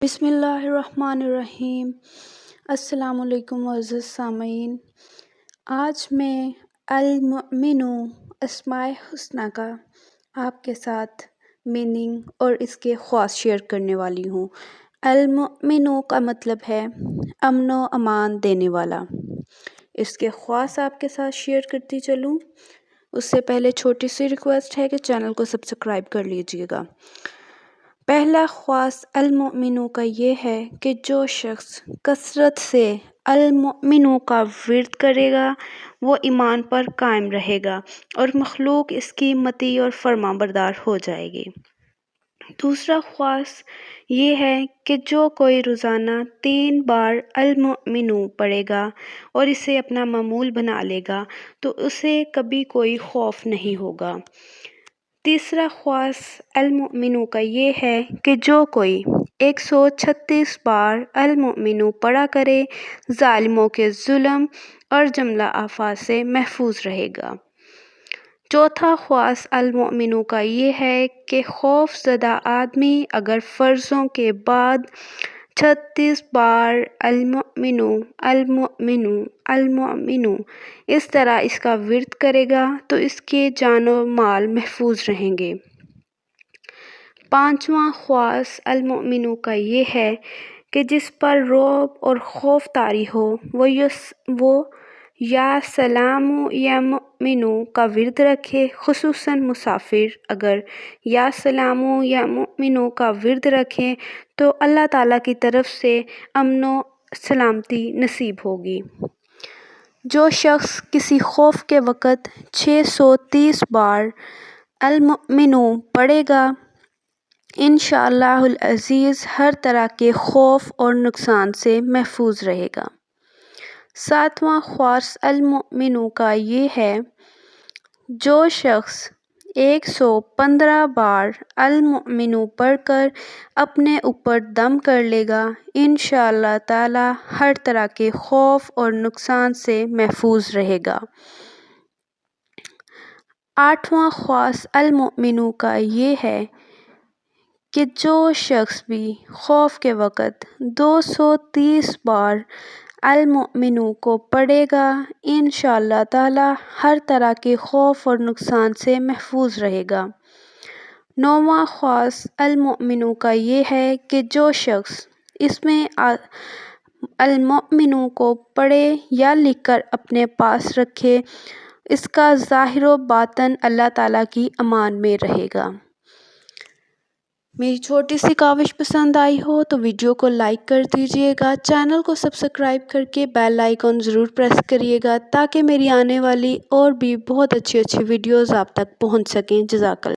بسم اللہ الرحمن الرحیم۔ السلام علیکم معزز سامعین، آج میں المؤمن اسماء الحسنی کا آپ کے ساتھ میننگ اور اس کے خواص شیئر کرنے والی ہوں۔ المؤمن کا مطلب ہے امن و امان دینے والا۔ اس کے خواص آپ کے ساتھ شیئر کرتی چلوں۔ اس سے پہلے چھوٹی سی ریکویسٹ ہے کہ چینل کو سبسکرائب کر لیجئے گا۔ پہلا خواص المؤمن کا یہ ہے کہ جو شخص کثرت سے المؤمن کا ورد کرے گا وہ ایمان پر قائم رہے گا اور مخلوق اس کی مطیع اور فرمانبردار ہو جائے گی۔ دوسرا خواص یہ ہے کہ جو کوئی روزانہ 3 بار المؤمن پڑھے گا اور اسے اپنا معمول بنا لے گا تو اسے کبھی کوئی خوف نہیں ہوگا۔ تیسرا خواص المؤمن کا یہ ہے کہ جو کوئی 136 بار المؤمن پڑھا کرے ظالموں کے ظلم اور جملہ آفات سے محفوظ رہے گا۔ چوتھا خواص المؤمن کا یہ ہے کہ خوف زدہ آدمی اگر فرضوں کے بعد 36 بار المؤمن المؤمن المؤمن اس طرح اس کا ورد کرے گا تو اس کے جان و مال محفوظ رہیں گے۔ پانچواں خواص المؤمن کا یہ ہے کہ جس پر رعب اور خوف طاری ہو وہ یا سلام یا مؤمن کا ورد رکھے، خصوصاً مسافر اگر یا سلام یا مؤمن کا ورد رکھیں تو اللہ تعالیٰ کی طرف سے امن و سلامتی نصیب ہوگی۔ جو شخص کسی خوف کے وقت 630 بار المؤمن پڑھے گا انشاءاللہ العزیز ہر طرح کے خوف اور نقصان سے محفوظ رہے گا۔ ساتواں خواص المؤمن کا یہ ہے جو شخص 115 بار المؤمن پڑھ کر اپنے اوپر دم کر لے گا انشاءاللہ تعالی ہر طرح کے خوف اور نقصان سے محفوظ رہے گا۔ آٹھواں خواص المؤمن کا یہ ہے کہ جو شخص بھی خوف کے وقت 230 بار المؤمن کو پڑھے گا انشاءاللہ تعالی ہر طرح کے خوف اور نقصان سے محفوظ رہے گا۔ نوواں خواص المؤمن کا یہ ہے کہ جو شخص اس میں المؤمن کو پڑھے یا لکھ کر اپنے پاس رکھے اس کا ظاہر و باطن اللہ تعالیٰ کی امان میں رہے گا۔ میری چھوٹی سی کاوش پسند آئی ہو تو ویڈیو کو لائک کر دیجئے گا، چینل کو سبسکرائب کر کے بیل آئیکن ضرور پریس کریے گا تاکہ میری آنے والی اور بھی بہت اچھی ویڈیوز آپ تک پہنچ سکیں۔ جزاک اللہ۔